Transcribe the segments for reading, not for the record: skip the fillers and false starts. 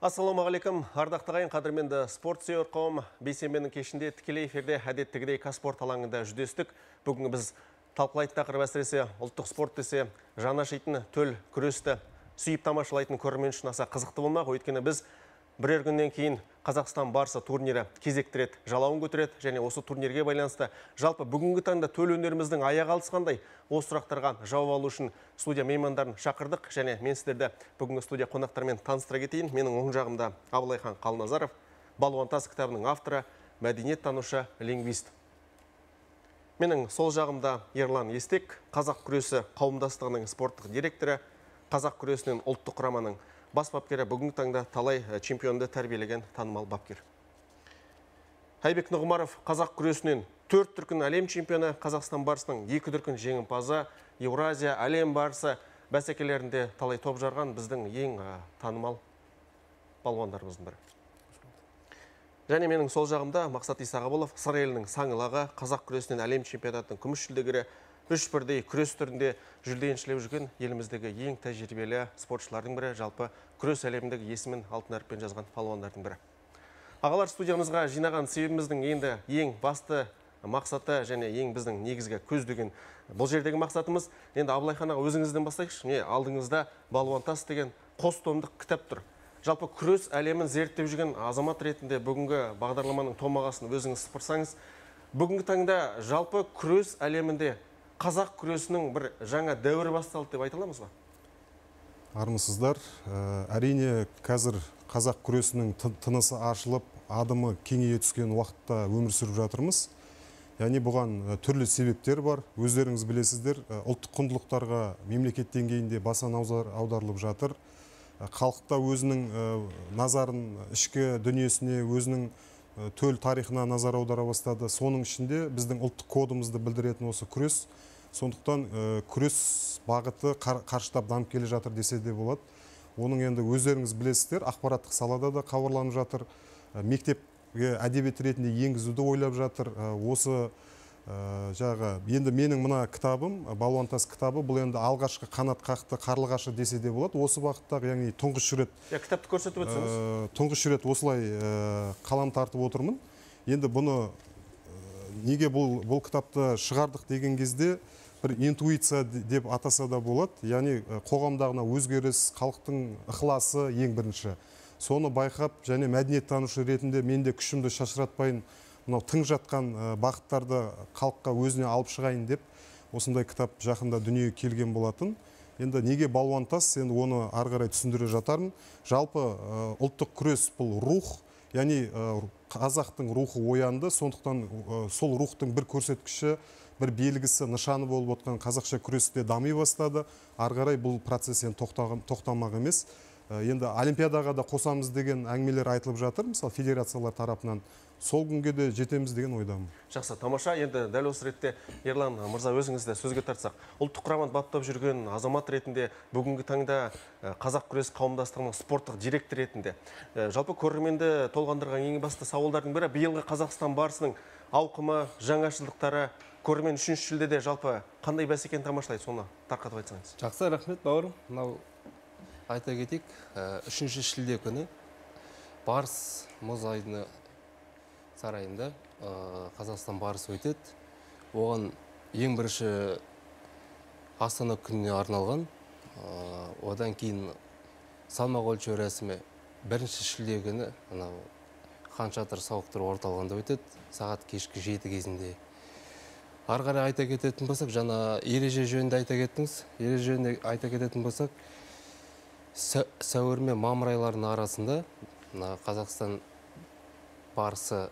Ассалаумағалейкум, ардақты ағайын, қадірменді спорт сүйер қауым. Бейсенбенің кешінде тікелей эфирде әдеттегідей Қазспорт алаңында жүздестік. Бүгін біз талқылайтын тақырып әсіресе ұлттық спорт десе жаны ашитын төл күресті сүйіп тамашалайтын көрермен үшін аса қызықты болмақ. Өйткені біз бірер күннен кейін Қазақстан барысы турнирі кезекті рет жалауын көтереді және осы турнирге байланысты жалпы бүгінгі таңда төл өнеріміздің аяғы алысқандай осы сұрақтарға жауап алу үшін студия меймандарын шақырдық және мен сіздерді бүгінгі студия қонақтарымен таныстыра кетейін. Менің оң жағымда Абылайхан Қалназаров, Балуан тас кітабының авторы, мәдениет танушы, лингвист. Менің сол жағымда Ерлан Естек, қазақ күресі қауымдастығының спорттық директоры, қазақ күресінен ұлттық құраманың бас бапкері, бүгінгі таңда талай чемпионды тәрбиелеген танымал бапкер. Айбек Нұғымаров, қазақ күресінен 4 дүркін әлем чемпионы, Қазақстан барысының 2 дүркін жеңімпазы, Еуразия, әлем барысы бәсекелерінде талай топ жарған біздің ең танымал балуандарымыздың бірі. Және менің сол жағымда Мақсат Исағабылов, Сыр елінің саңылағы, қазақ күресінен әлем чемпионатының күміс жүлдегері, 3 бірдей күрес түрінде жүлде еншілеп жүрген еліміздегі ең тәжірибелі спортшылардың бірі, жалпы күрес әлеміндегі есімін алтын әріппен жазған палуандардың бірі. Ағалар, студиямызға жинаған себебіміздің енді ең басты мақсаты және ең біздің негізгі көздеген бұл жердегі мақсатымыз. Енді Абылайхан аға, өзіңізден бастайықшы. Алдыңызда Балуан тас деген қос томдық кітап тұр. Жалпы күрес әлемін зерттеп жүрген азамат ретінде бүгінгі бағдарламаның томағасын өзіңіз сыпырсаңыз, бүгінгі таңда жалпы күрес әлемінде қазақ күресінің бір жаңа дәуірі басталды деп айта аламыз ба? Армысыздар. Әрине, қазір қазақ күресінің тынысы ашылып, адымы кеңейе түскен уақытта өмір сүріп жатырмыз. Яғни бұған түрлі себептер бар. Өздеріңіз білесіздер, ұлттық құндылықтарға мемлекет деңгейінде баса назар аударылып жатыр. Халықта өзінің назарын ішкі дүниесіне, өзінің төл тарихына назар аудара бастады. Соның ішінде біздің ұлттық кодымызды білдіретін осы күрес. Сондықтан күрес бағыты қарыштап дамып келе жатыр десе де болады. Оның енді өздеріңіз білесіздер, ақпараттық салада да хабарланып жатыр. Мектепке әдебиет ретінде енгізуді ойлап жатыр. Осы енді менің мына кітабым, Балуан тас кітабы, бұл енді алғашқы қанат қақты қарлығашы десе де болады. Осы бағыттағы, яғни тұңғыш рет кітапты көрсетіп өтсеңіз. Тұңғыш рет осылай қалам тартып отырмын. Енді бұны неге бұл кітапты шығардық деген кезде бір интуиция деп атаса да болады. Яғни қоғамдағына өзгеріс, халықтың ықыласы ең бірінші. Соны байқап, және мәдениет танушы ретінде мен де күшімді шашыратпайын, мынау тың жатқан бағыттарды халыққа өзіне алып шығайын деп, осындай кітап жақында дүниеге келген болатын. Енді неге балуан тас, енді оны ары қарай түсіндіре жатармын. Жалпы ұлттық күрес бұл рух, яғни қазақтың рухы оянды, сондықтан сол рухтың бір көрсеткіші, бір белгісі, нышаны болып отқан қазақша күресте дами бастады. Ары қарай бұл процесс тоқтамақ емес. Енді олимпиадаға да қосамыз деген әңгімелер айтылып жатыр, мысалы федерациялар тарапынан. Сол күнге де жетеміз деген ойдамын. Жақсы, тамаша. Енді дәл осы ретте Ерлан мырза, өзіңізді сөзге тартсақ, ұлттық құраманы баптап жүрген азамат ретінде, бүгінгі таңда қазақ күрес қауымдастығының спорттық директор ретінде, жалпы көрерменді толғандырған ең басты сауалдардың бірі, биылғы Қазақстан барысының ауқымы, жаңашылдықтары, көрермен 3-ші шілдеде жалпы қандай бәсекені тамашалайды, соны тарқатып айтсаңыз. Жақсы, рахмет бауырым. Мынау айта кетейік, 3-ші шілде күні барыс мұз айдыны сарайында Қазақстан барысы өтеді. Оған ең бірінші Астана күніне арналған, одан кейін салмақ өлшеу рәсімі 1-ші шілде күні Хан Шатыр сауықтыру орталығында өтеді, сағат кешкі 7 кезінде. Ары қарай айта кететін болсақ, жаңа ереже жөнінде айта кеттіңіз. Ереже жөнінде айта кететін болсақ, сәуір мен мамыр айларының арасында Қазақстан барысы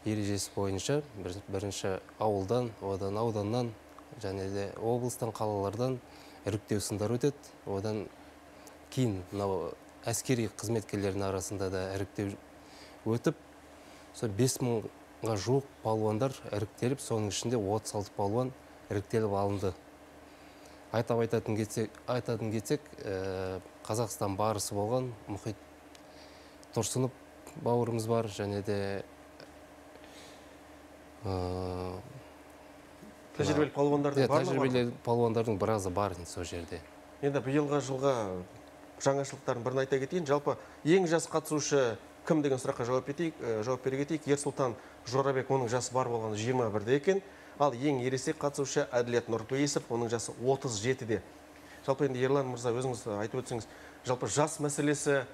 ережесі бойынша бірінші ауылдан, одан ауданнан, және де облыстан, қалалардан іріктеу сындар өтеді. Одан кейін әскери қызметкерлердің арасында да іріктеу өтіп, 5000-ға жуық палуандар іріктеліп, соның ішінде 36 палуан іріктеліп алынды. Айтатын кетсек, Қазақстан барысы болған Мұхит Тұрсынов бауырымыз бар, және де тәжірибелі палуандардың бар ма? Тәжірибелі палуандардың біразы бар сол жерде. Енді биылғы жылға жаңашылдықтарын бірін айта кетейін. Жалпы ең жас қатысушы кім деген сұраққа жауап бере кетейік. Ерсұлтан Жорабек, оның жасы бар болғаны 21-де екен. Ал ең ересек қатысушы Әділет Нұрпейісов, оның жасы 37-де. Жалпы енді Ерлан мырза, өзіңіз айтып өтсеңіз, жалпы жас мәселесі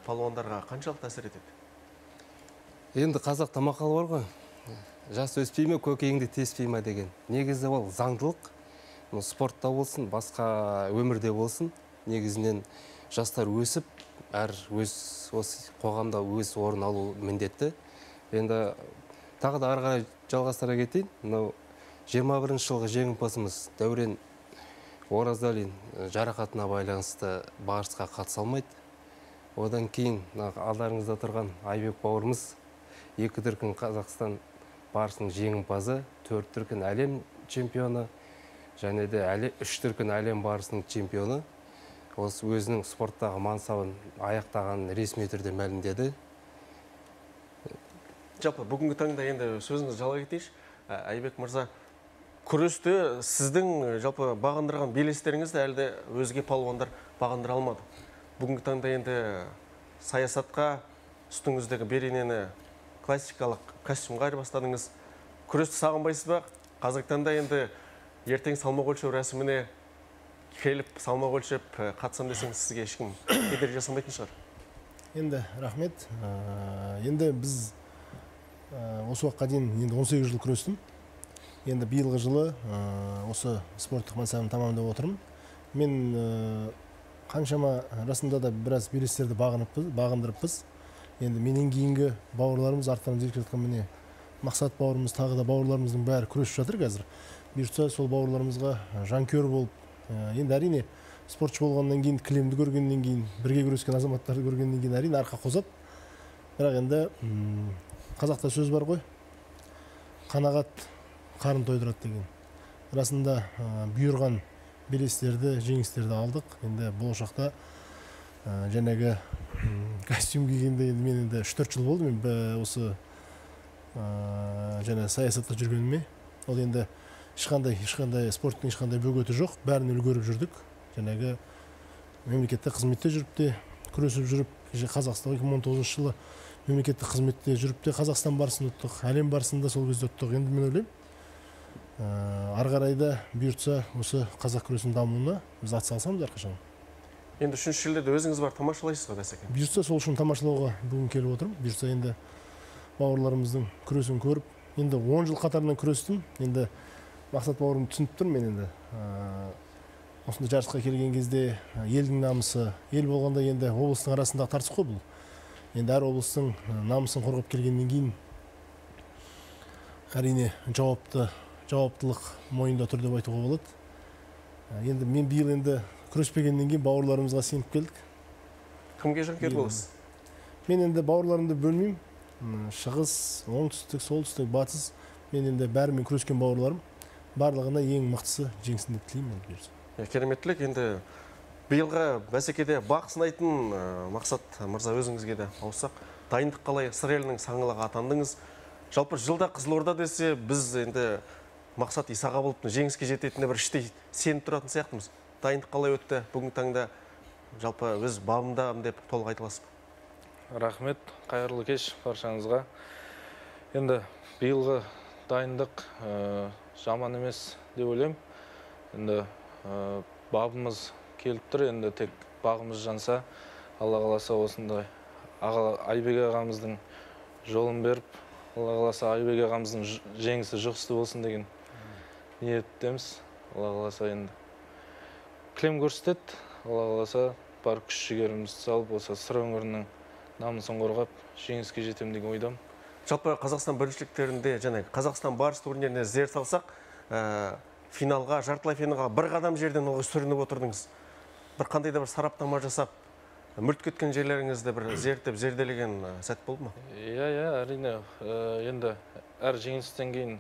палуандарға қаншалықты әсер етеді? Енді қазақта мақал бар ғой, жас өспей ме, көкейіңді теспей ме деген. Негізі ол заңдылық, спортта болсын, басқа өмірде болсын. Негізінен жастар өсіп, әр осы қоғамда өз орын алу міндетті. Енді тағы да ары қарай жалғастыра кетейін. 21 жылғы жеңімпазымыз Дәурен Оразалин жарақатына байланысты барысқа қатыса алмайды. Одан кейін алдарыңызда тұрған Айбек бауырымыз 2 дүркін Қазақстан барысының жеңімпазы, 4 дүркін әлем чемпионы және де 3 дүркін әлем барысының чемпионы. Осы өзінің спорттағы мансабын аяқтағанын ресми түрде мәлімдеді. Жалпы бүгінгі таңда енді сөзіңіз жала кетейінші. Айбек мырза, күресте сіздің жалпы бағындырған белестеріңізді әлде өзге палуандар бағындыра алмады. Бүгінгі таңда енді саясатқа үстіңіздегі беренені классикалық костюмға айырбастадыңыз. Күресті сағынбайсыз ба? Қазіргі таңда енді ертең салмақ өлшеу рәсіміне келіп салмақ өлшеп қатысам десеңіз сізге ешкім кедергі жасамайтын шығар. Енді рахмет. Енді біз осы уақытқа дейін 18 жыл күрестім. Енді биылғы жылы осы спорттық мансабымды тамамдап отырмын. Мен қаншама расында да біраз белестерді бағындырыппыз. Енді менен кейінгі бауырларымыз арттан жетіп жатқан міне Мақсат бауырымыз, тағы да бауырларымыздың бәрі күресіп жатыр қазір. Бұйыртса сол бауырларымызға жанкүйер болып, енді әрине спортшы болғаннан кейін, кілемді көргеннен кейін, бірге күрескен азаматтарды көргеннен кейін әрине арқа қозап. Бірақ енді қазақта сөз бар ғой, қанағат қарын тойдырады деген. Расында бұйырған белестерді, жеңістерді алдық. Енді болашақта жаңағы костюм кигенде енді мен енді 3-4 жыл болды мен осы жаңа саясатта жүргеніме. Ол енді ешқандай спорттың ешқандай бөгеті жоқ. Бәрін үлгеріп жүрдік. Жаңағы мемлекеттік қызметте жүріп те, күресіп жүріп, Қазақстан 2019 жылы мемлекеттік қызметте жүріп те Қазақстан барысын ұттық, әлем барысында сол кезде ұттық. Енді мен ойлаймын, ары қарайда бұйыртса осы қазақ күресінің дамуына біз атсалысамыз әрқашан. Енді 3-ші шілдеде өзіңіз бар тамашалайсыз ғой бәсеке. Бұйыртса сол үшін тамашалауға бүгін келіп отырмын. Бұйыртса енді бауырларымыздың күресін көріп, енді 10 жыл қатарынан күрестім. Енді Мақсат бауырым түсініп тұр мен енді. Осында жарысқа келген кезде елдің намысы, ел болғанда енді облыстың арасындағы тартыс қой бұл. Енді әр облыстың намысын қорғап келгеннен кейін әрине жауаптылық мойында тұр деп айтуға болады. Енді мен биыл енді күреспегеннен кейін бауырларымызға сеніп келдік. Кімге жанкүйер боласыз? Мен енді бауырларымды бөлмеймін. Шығыс, оңтүстік, солтүстік, батыс. Мен енді бәрімен күрескен бауырларым. Барлығына ең мықтысы жеңсін деп тілеймін. Кереметтілік. Енді биылғы бәсекеде бақ сынайтын Мақсат мырза, өзіңізге де ауыссақ. Дайындық қалай? Сыр елінің саңлағы атандыңыз. Жалпы жылда Қызылорда десе, біз енді Мақсат Исағабыловтың жеңіске жететініне бір іштей сеніп тұратын сияқтымыз. Дайындық қалай өтті? Бүгінгі таңда жалпы өз бабымдамын деп толық айта аласыз ба? Рахмет, қайырлы кеш баршаңызға. Енді биылғы дайындық жаман емес деп ойлаймын. Енді бабымыз келіп тұр, енді тек бағымыз жанса, Алла қаласа осындай Айбек ағамыздың жолын беріп, Алла қаласа Айбек ағамыздың жеңісі жұғысты болсын деген ниеттеміз. Алла қаласа енді кілем көрсетеді, Алла қаласа бар күш жігерімізді салып, осы сыр өңірінің намысын қорғап, жеңіске жетем деген ойдамын. Жалпы Қазақстан біріншіліктерінде және Қазақстан барыс турниріне зер салсақ, финалға, жартылай финалға бір қадам жерден оғы сүрініп отырдыңыз. Бір қандай да бір сараптама жасап, мүлт кеткен жерлеріңізді бір зерттеп, зерделеген сәт болды ма? Иә, әрине. Енді әр жеңістен кейін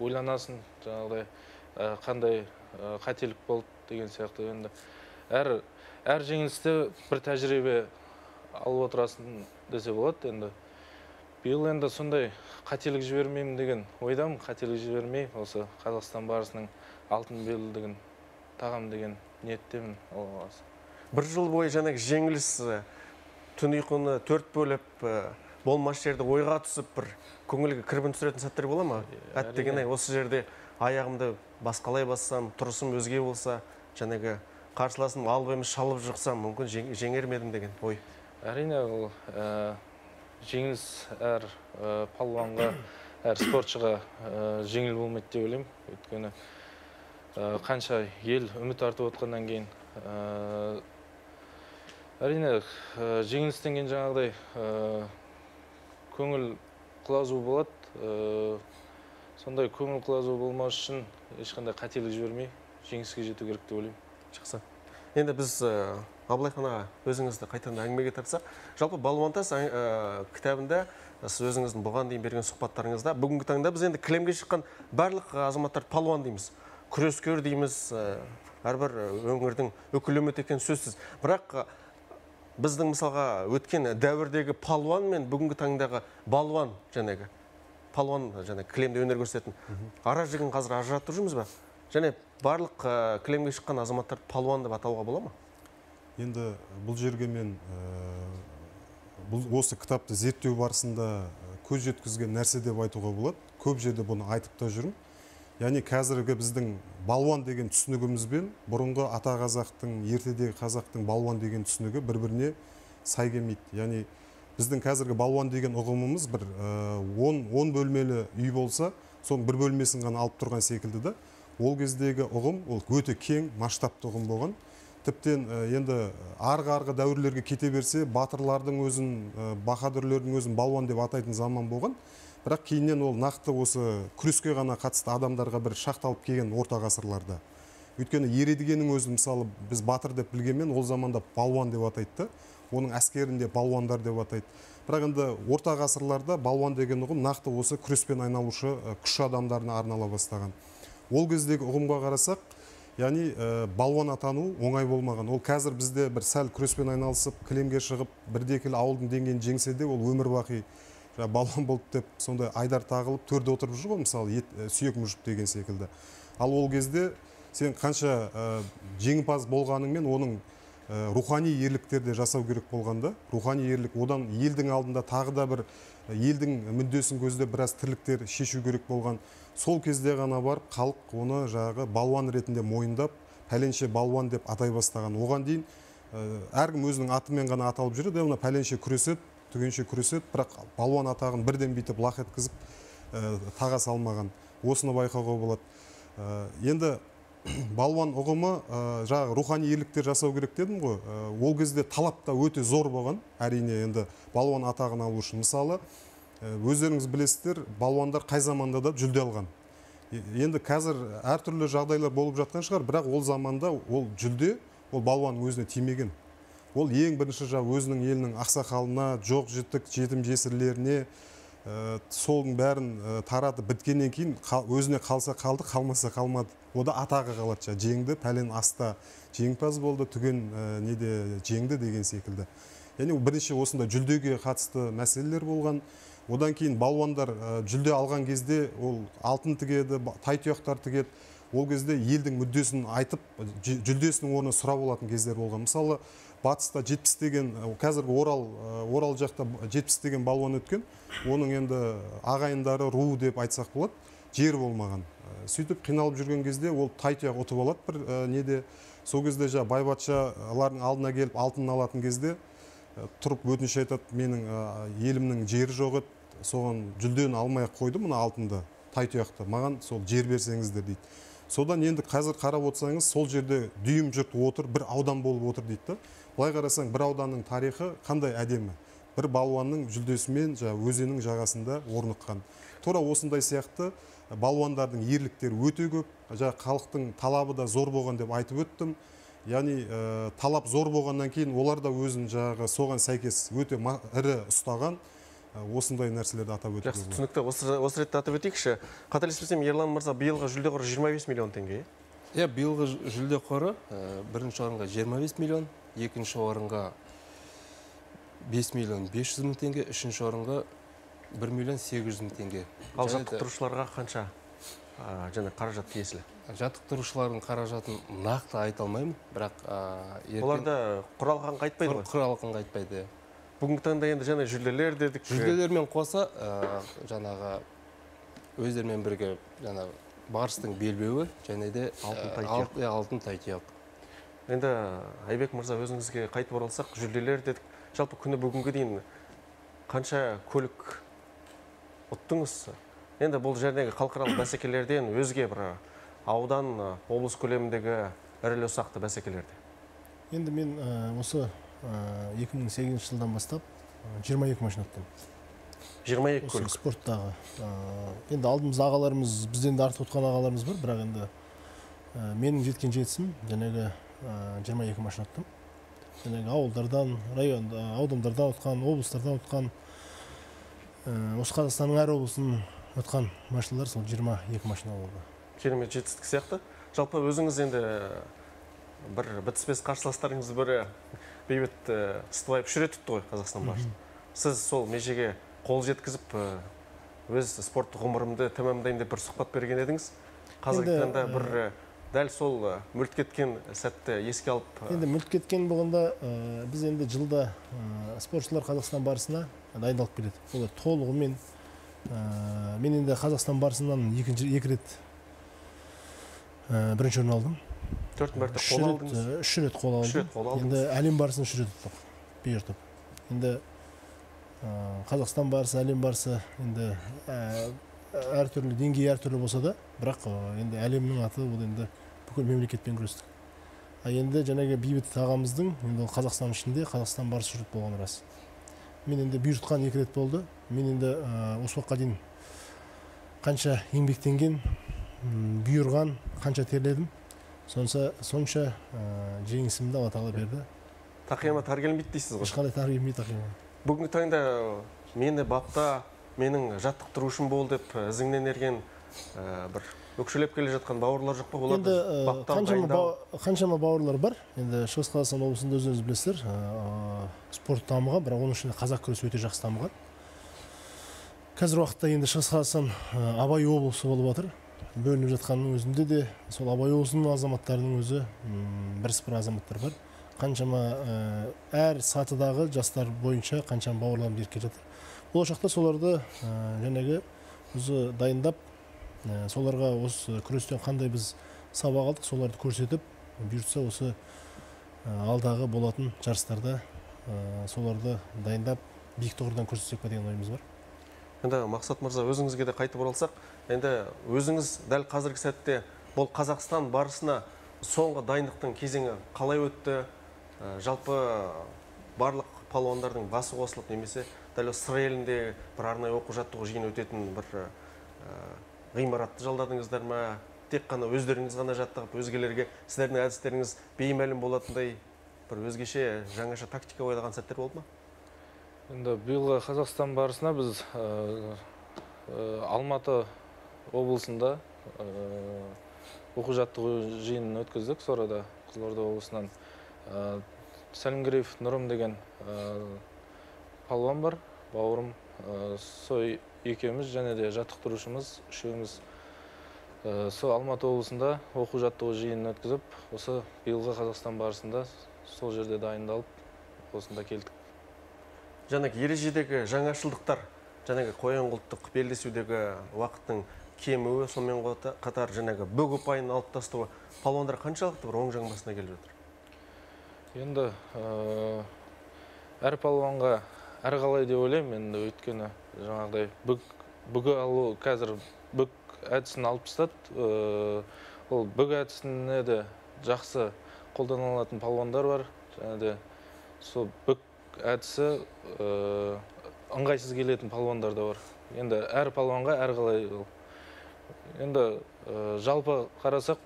ойланасың, жаңағыдай қандай қателік болды деген сияқты. Енді әр жеңісте бір тәжірибе алып отырасың десе болады. Енді биыл енді сондай қателік жібермеймін деген ойдамын. Қателік жібермей, осы Қазақстан барысының алтын белдігін тағам деген ниеттемін. бір жыл бойы жаңағы жеңіліс түн ұйқыны 4 бөліп болмас жерде ойға түсіп бір көңілге кірбің түсіретін сәттер бола ма? Әттеген-ай, осы жерде аяғымды басқалай бассам, тұрысым өзге болса, жаңағы қарсыласым алып емес шалып жықсам, мүмкін жеңер ме едім деген ой. Әрине, ол жеңіліс әр палуанға, әр спортшыға жеңіл болмайды деп ойлаймын. Өйткені қанша ел үміт артып отқаннан кейін әрине жеңілістен кейін жаңағыдай көңіл құлазу болады. Сондай көңіл құлазу болмас үшін ешқандай қателік жібермей жеңіске жету керек деп ойлаймын. Жақсы. Енді біз Абылайхан аға өзіңізді қайтадан әңгімеге тартсақ, жалпы Балуан тас кітабында сіз өзіңіздің бұған дейін берген сұхбаттарыңызда бүгінгі таңда біз енді кілемге шыққан барлық азаматтар палуан дейміз, күрескер дейміз, әрбір өңірдің өкілі екені сөзсіз. Бірақ біздің мысалға өткен дәуірдегі палуан мен бүгінгі таңдағы балуан жаңағы палуан кілемде өнер көрсететін ара жігін қазір ажыратып жүрміз ба? Және барлық кілемге шыққан азаматтар палуан деп атауға бола ма? Енді бұл жерге мен осы кітапты зерттеу барысында көз жеткізген нәрсе деп айтуға болады. Көп жерде бұны айтып та жүрмін. Яғни қазіргі біздің балуан деген түсінігімізбен бұрынғы ата қазақтың, ертедегі қазақтың балуан деген түсінігі бір-біріне сай келмейді. Яғни біздің қазіргі балуан деген ұғымымыз бір 10 бөлмелі үй болса, соның бір бөлмесін ғана алып тұрған секілді да. Ол кездегі ұғым ол өте кең, масштабты ұғым болған. Тіптен енді арғы дәуірлерге кете берсе, батырлардың өзін, баһадүрлердің өзін балуан деп атайтын заман болған. Бірақ кейіннен ол нақты осы күреске ғана қатысты адамдарға бір шақталып келген орта ғасырларда. Өйткені ередігенің өзі мысалы біз батыр деп білгенмен ол заманда балуан деп атайды, оның әскерінде балуандар деп атайды. Бірақ енді орта ғасырларда балуан деген ұғым нақты осы күреспен айналушы күш адамдарына арнала бастаған. Ол кездегі ұғымға қарасақ, яғни балуан атану оңай болмаған. Ол қазір бізде бір сәл күреспен айналысып, кілемге шығып, бірдекілі ауылдың деңгейін жеңсе де, ол өмір бақи балуан болды деп сондай айдар тағылып төрде отырып жүр ғой, мысалы сүйек мүжіп деген секілді. Ал ол кезде сен қанша жеңімпаз болғаныңмен оның рухани ерліктерде жасау керек болғанда, рухани ерлік одан елдің алдында тағы да бір елдің мүддесін көздеп біраз тірліктер шешу керек болған. Сол кезде ғана барып халық оны жағы балуан ретінде мойындап, пәленше балуан деп атай бастаған. Оған дейін әркім өзінің атымен ғана аталып жүреді, оны пәленше күреседі, түгенше күреседі, бірақ балуан атағын бірден бүйтіп лақ еткізіп таға салмаған. Осыны байқауға болады. Енді балуан ұғымы жағы рухани ерліктер жасау керек дедім ғой. Ол кезде талап та өте зор болған. Әрине енді балуан атағын алу үшін. Мысалы, өздеріңіз білесіздер, балуандар қай заманда да жүлде алған. Енді қазір әртүрлі жағдайлар болып жатқан шығар, бірақ ол заманда ол жүлде, ол балуанның өзіне тимеген. Ол ең бірінші өзінің елінің ақсақалына, жоқ жітік, жетім жесірлеріне солың бәрін таратып біткеннен кейін өзіне қалса қалды, қалмаса қалмады. Ода атағы қалады, жеңді, пәлен аста жеңімпаз болды, түген неде жеңді деген секілді. Яғни бірінші осында жүлдеге қатысты мәселелер болған. Одан кейін балуандар жүлде алған кезде ол алтын тігеді, тай тұяқтар тігеді. Ол кезде елдің мүддесін айтып, жүлдесінің орны сұрап алатын кездер болған. Мысалы, батыста 70 деген, қазіргі Орал жақта 70 деген балуан өткен. Оның енді ағайындары ру деп айтсақ болады, жер болмаған. Сөйтіп қиналып жүрген кезде ол тай тұяқ ұтып алады бір неде. Сол кезде байбатшалардың алдына келіп алтын алатын кезде тұрып өтініш айтады, менің елімнің жері жоқ еді, соған жүлдені алмай қойды мұны алтынды, тай тұяқты, маған сол жер берсеңіздер дейді. Содан енді қазір қарап отырсаңыз, сол жерде дүйім жұрт отыр, бір аудан болып отыр дейді. Былай қарасаң, бір ауданның тарихы қандай әдемі. Бір балуанның жүлдесімен өзеннің жағасында орныққан. Тура осындай сияқты балуандардың ерліктері өте көп. Халықтың талабы да зор болған деп айтып өттім. Яғни талап зор болғаннан кейін олар да өзін соған сәйкес өте ірі ұстаған. Осындай нәрселерді атап өтуге болады. Түсінікті. Осы ретте атап өтейікші. Қателеспесем, Ерлан мырза биылғы жүлде қоры 25 миллион теңге. Биылғы жүлде қоры бірінші орынға 25 миллион, екінші орынға 5 миллион 500 мың теңге, үшінші орынға 1 миллион 800 мың теңге. Ал жаттықтырушыларға қанша және қаражат тиесілі? Жаттықтырушылардың қаражатын нақты айта алмаймын, бірақ Оларда құралған қайтпайды ғой? құралған қайтпайды. Бүгінгі таңда енді жаңа жүлделер дедік. Жүлделермен қоса жаңағы өздерімен бірге жаңағы барыстың белбеуі және де алтын тайтияқ. Енді Айбек мырза, өзіңізге қайтып оралсақ, жүлделер дедік. Жалпы күні бүгінгі дейін қанша көлік ұттыңыз? Енді бұл жердегі халықаралық бәсекелерден өзге бір аудан, облыс көлеміндегі ірілі ұсақты бәсекелерде. Енді мен осы 2008 жылдан бастап 22 машина ұттым. 22 көлік. Осы спорттағы. Енді алдымызда ағаларымыз, бізден де артық ұтқан ағаларымыз бар, бірақ енді менің жеткен жетісім жәнегі 22 машина ұттым. Жәнегі ауылдардан, аудандардан ұтқан, облыстардан ұтқан, осы Қазақстанның әр облысын ұтқан машиналар сол 22 машина болды. Керемет жетістік сияқты. Жалпы өзіңіз енді бір бітіспес қарсыластарыңыз бірі Бейбіт Ыстыбаев үш рет ұтты ғой Қазақстан барысын. Сіз сол межеге қол жеткізіп, өз спорттық ғұмырымды тәмамдайын деп бір сұхбат берген едіңіз. Қазіргі таңда бір дәл сол мүлт кеткен сәтті еске алып. Енді мүлт кеткен болғанда біз енді жылда спортшылар Қазақстан барысына дайындалып келеді. Олар толығымен мен енді Қазақстан барысынан екі рет бірінші орын алдым. 4 мәрте қол алдыңыз. 3 рет қол алдым. Енді әлем барысын 3 рет ұттық. Бұйыртып. Енді Қазақстан барысы, әлем барысы енді әртүрлі деңгей әртүрлі болса да, бірақ енді әлемнің аты ол енді бүкіл мемлекетпен күрестік. Енді жаңағы Бейбіт ағамыздың енді Қазақстан ішінде Қазақстан барысы 3 рет болған рас. Мен енді бұйыртқан 2 рет болды. Мен енді осы уақытқа дейін қанша еңбектенген, бұйырған, қанша терледім. Сонша жеңісімді Алла тағала берді. Тақияма тар келмейді дейсіз ғой? Ешқандай тар келмейді тақияма. Бүгінгі таңда мені бапта, менің жаттықтырушым бол деп ізіңнен ерген бір өкшелеп келе жатқан бауырлар жоқ па? Енді қаншама бауырлар бар. Енді Шығыс Қазақстан облысында өзіңіз білесіздер, спорт дамыған, бірақ оның ішінде қазақ күресі өте жақсы дамыған. Қазір уақытта енді Шығыс Қазақстан Абай облысы болып жатыр. Бөлініп жатқанның өзінде де сол Абай облысының азаматтарының өзі бірсыпыра азаматтар бар. Қаншама әр сатыдағы жастар бойынша қаншама бауырларым ерке жатыр. Болашақта соларды жаңағы өзі дайындап, соларға осы күрестен қандай біз сабақ алдық, соларды көрсетіп, бұйыртса осы алдағы болатын жарыстарда соларды дайындап, биік тұғырдан көрсетсек деген ойымыз бар. Енді Мақсат мырза, өзіңізге де қайтып оралсақ, енді өзіңіз дәл қазіргі сәтте бұл Қазақстан барысына соңғы дайындықтың кезеңі қалай өтті? Жалпы барлық палуандардың басы қосылып, немесе дәл осы сыр елінде бір арнайы оқу жаттығу жиын өтетін бір ғимаратты жалдадыңыздар ма? Тек қана өздеріңіз ғана жаттығып, өзгелерге сіздердің әдістеріңіз беймәлім болатындай бір өзгеше жаңаша тактика ойлаған сәттер болды ма? Енді биылғы Қазақстан барысына біз Алматы облысында оқу жаттығу жиынын өткіздік. Сорада Қызылорда облысынан Сәлімгереев Нұрым деген палуан бар, бауырым. Сой екеуміз және де жаттықтырушымыз, үшеуміз сол Алматы облысында оқу жаттығу жиынын өткізіп, осы биылғы Қазақстан барысында сол жерде дайындалып, осында келдік. Жаңағы ережедегі жаңашылдықтар, жаңағы қоян-қолтық белдесудегі уақыттың кемуі, сонымен қатар жаңағы бүк ұпайын алып тастауы палуандар қаншалықты бір оң жаңбасына келіп жатыр? Енді әр палуанға әр қалай деп ойлаймын, енді өйткені жаңағыдай бүгі алу, қазір бүк әдісін алып тастады. Ол бүк әдісіне де жақсы қолданылатын палуандар бар. Және де сол бүк әдісі ыңғайсыз келетін палуандар да бар. Енді әр палуанға әр қалай. Енді жалпы қарасақ,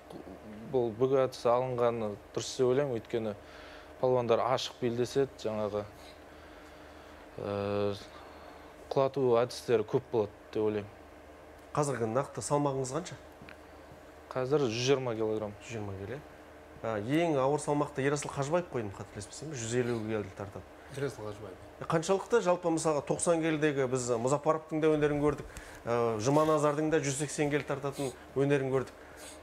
бұл бүк әдісі алынғаны дұрыс деп ойлаймын, өйткені палуандар ашық белдеседі, жаңағы құлату әдістері көп болады деп ойлаймын. Қазіргі нақты салмағыңыз қанша? Қазір 120 килограмм. 120 келе. Ең ауыр салмақты Ерасыл Қажыбаев қойдым, қателеспесем, 150 келді тартады. Дұрыс Лажбаев. Қаншалықты жалпы мысалға 90 келідегі біз Мұзапаровтың да өнерін көрдік, Жұманазардың да 180 келі тартатын өнерін көрдік.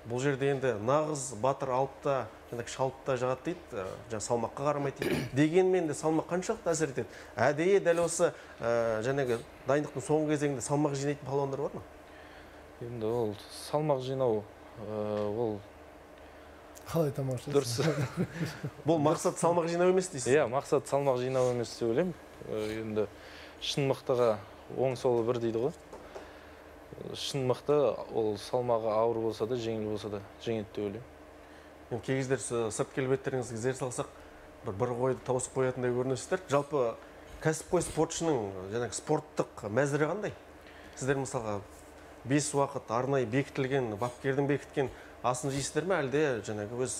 Бұл жерде енді нағыз батыр алыпта, шалыпта жағады дейді, салмаққа қарамайды дейді. Дегенмен де салмақ қаншалықты әсер етеді? Әдейі дәл осы дайындықтың соңғы кезеңінде салмақ жинайтын палуандар бар ма? Енді ол салмақ жинау, ол қалай тамаша? дұрыс. Бұл мақсат салмақ жинау емес дейсіз? Иә, мақсат салмақ жинау емес деп ойлаймын. Енді шын мықтыға оң солы бір дейді ғой. Шын мықты ол салмағы ауыр болса да, жеңіл болса да жеңеді деп ойлаймын. Кей кездер сырт келбеттеріңізге зер салсақ, бір қойды тауысып қоятындай көрінесіздер. Жалпы кәсіпқой спортшының спорттық мәзірі қандай? Сіздер мысалға 5 уақыт арнайы бекітілген, бапкердің бекіткен асын жейсіздер ме, әлде өз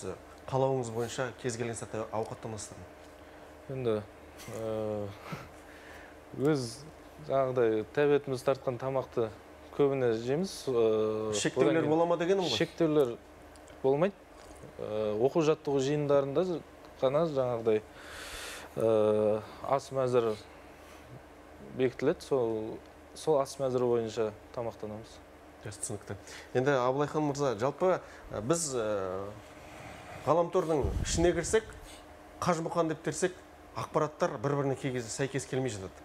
қалауыңыз бойынша кез келген сәтте ауқаттанасыздар ма? Енді өз жаңағыдай тәбетіміз тартқан тамақты көбіне жейміз. Шектеулер бола ма дегенім ғой? Шектеулер болмайды. Оқу жаттығу жиындарында ғана жаңағыдай ас мәзірі бекітіледі. Сол ас мәзірі бойынша тамақтанамыз. Түсінікті. Енді Абылайхан мырза, жалпы біз ғаламтордың ішіне кірсек, қажымұқан деп терсек, ақпараттар бір-біріне кей кезде сәйкес келмей жатады.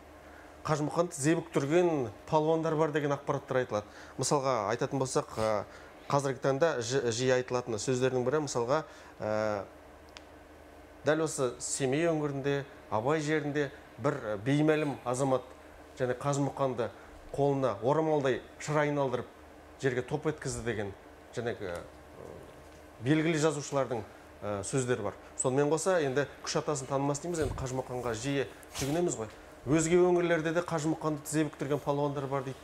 Қажымұқанды зебіктірген палуандар бар деген ақпараттар айтылады. Мысалға айтатын болсақ, қазіргі таңда жиі айтылатын сөздердің бірі, мысалға дәл осы Семей өңірінде, Абай жерінде бір беймәлім азамат және Қажымұқанды қолына орамалдай шыр айналдырып жерге топ еткізді деген белгілі жазушылардың сөздері бар. Сонымен қоса, енді күш атасын танымас дейміз, енді Қажымұқанға жиі жүгінеміз ғой. Өзге өңірлерде де Қажымұқанды тізе бүктірген палуандар бар дейді.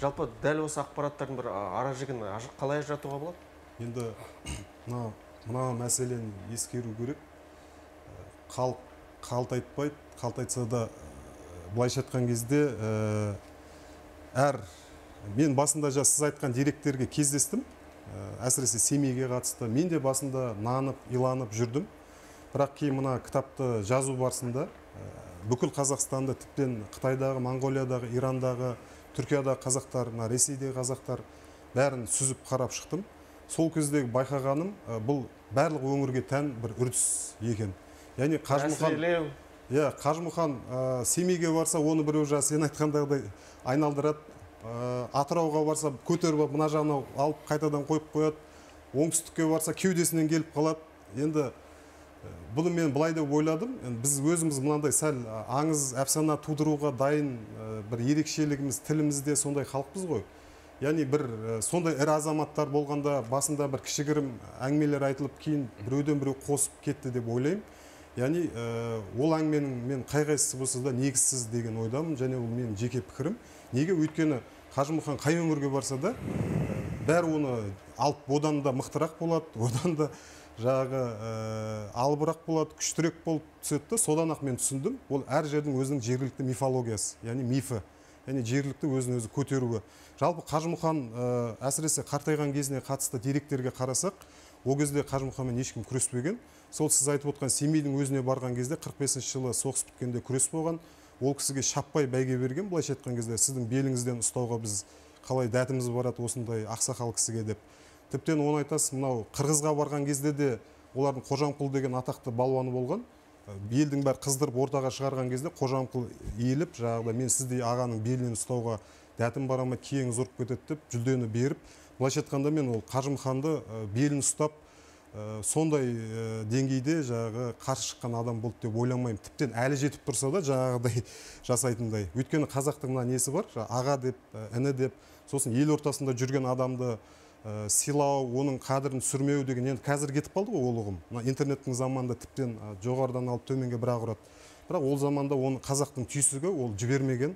Жалпы дәл осы ақпараттардың бір ара жігін қалай ажыратуға болады? Енді мына мәселені ескеру керек. Қалт айтпайды, қалт айтса да былайша айтқан кезде мен басында сіз айтқан деректерге кездестім. Әсіресе Семейге қатысты. Мен де басында нанып, иланып жүрдім. Бірақ кейін мына кітапты жазу барысында бүкіл Қазақстанды, тіптен Қытайдағы, Монғолиядағы, Ирандағы, Түркиядағы қазақтар, Ресейдегі қазақтар бәрін сүзіп қарап шықтым. Сол кездегі байқағаным, бұл барлық өңірге тән бір үрдіс екен. Яғни Қажымұқан Семейге барса, оны біреу сен айтқандағыдай айналдырады. Атырауға барса, көтеріп мына жағына алып қайтадан қойып қояды. Оңтүстікке барса, кеудесінен келіп қалады. Енді бұны мен былай деп ойладым. Біз өзіміз мынандай сәл аңыз, әпсана тудыруға дайын бір ерекшелігіміз, тілімізде сондай халықпыз ғой. Яғни бір сондай ірі азаматтар болғанда басында бір кішігірім әңгімелер айтылып, кейін біреуден біреу қосып кетті деп ойлаймын. Яғни ол әңгіменің мен қай-қайсысы болса да негізсіз деген ойдамын, және ол менің жеке пікірім. Неге? Өйткені Қажымұқан қай өңірге барса да бәрі оны алып одан да мықтырақ болады, одан да албырақ болады, күштірек болып түседі. Содан ақ мен түсіндім, ол әр жердің өзінің жергілікті мифологиясы, яғни мифі, яғни жергілікті өзін-өзі көтеруі. Жалпы Қажымұқан әсіресе қартайған кезіне қатысты деректерге қарасақ, ол кезде Қажымұқанмен ешкім күреспеген. Сол сіз айтып отқан Семейдің өзіне барған кезде 45 жылы соғыс біткенде күрес болған. Ол кісіге шаппай бәйге берген, былайша айтқан кезде сіздің беліңізден ұстауға біз қалай дәтіміз барады осындай ақсақал кісіге деп. Тіптен оны айтасыз, мынау Қырғызға барған кезде де олардың Қожамқұл деген атақты балуаны болған. Белдің бәрі қыздырып ортаға шығарған кезде Қожамқұл иіліп, мен сіздей ағаның белінен ұстауға дәтім барама, киеңіз ұрып кетеді деп жүлдені беріп, былайша айтқанда мен ол Қажымұқанды белін ұстап сондай деңгейде қарсы шыққан адам болды деп ойламаймын. Тіптен әлі жетіп тұрса да жаңағыдай жасайтындай. Өйткені қазақтың мына несі бар, аға деп, іні деп, сосын ел ортасында жүрген адамды сыйлау, оның қадірін сүрмеу деген енді қазір кетіп қалды ғой ол ұғым. Интернеттің заманында тіптен жоғарыдан алып төменге бір-ақ ұрады. Бірақ ол заманда оны қазақтың түйсігі ол жібермеген.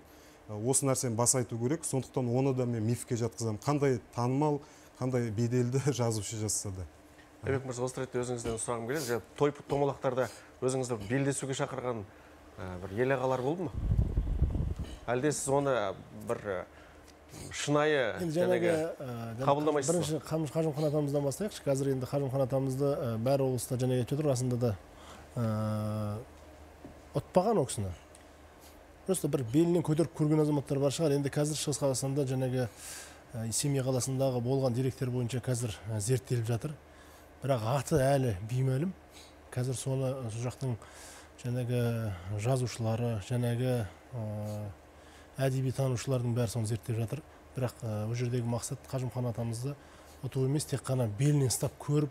Осы нәрсені баса айту керек. Сондықтан оны да мен мифке жатқызамын. Қандай танымал, қандай беделді жазушы жазса да. Әбек мырза, осы ретте өзіңізден сұрағым келеді. Той-пұт томалақтарда өзіңізді белдесуге шақырған бір ел ағалар болды ма? Әлде сіз оны бір шынайы қабылдамайсыз? Бірінші Қажымұқан атамыздан бастайықшы. Қазір енді Қажымұқан атамызды бәр облыста өтіп отыр. Расында да ұтпаған ол кісіні. Просто бір белінен көтеріп көрген азаматтар бар шығар. Енді қазір Шығыс Қазақстанда жаңағы Семей қаласындағы болған деректер бойынша қазір зерттеліп жатыр. Бірақ аты әлі беймәлім. Қазір соны сол жақтың жаңағы жазушылары, жаңағы әдеби танушылардың бәрі соны зерттеп жатыр. Бірақ ол жердегі мақсат Қажымхан атамызды ұту емес, тек қана белінен ұстап көріп,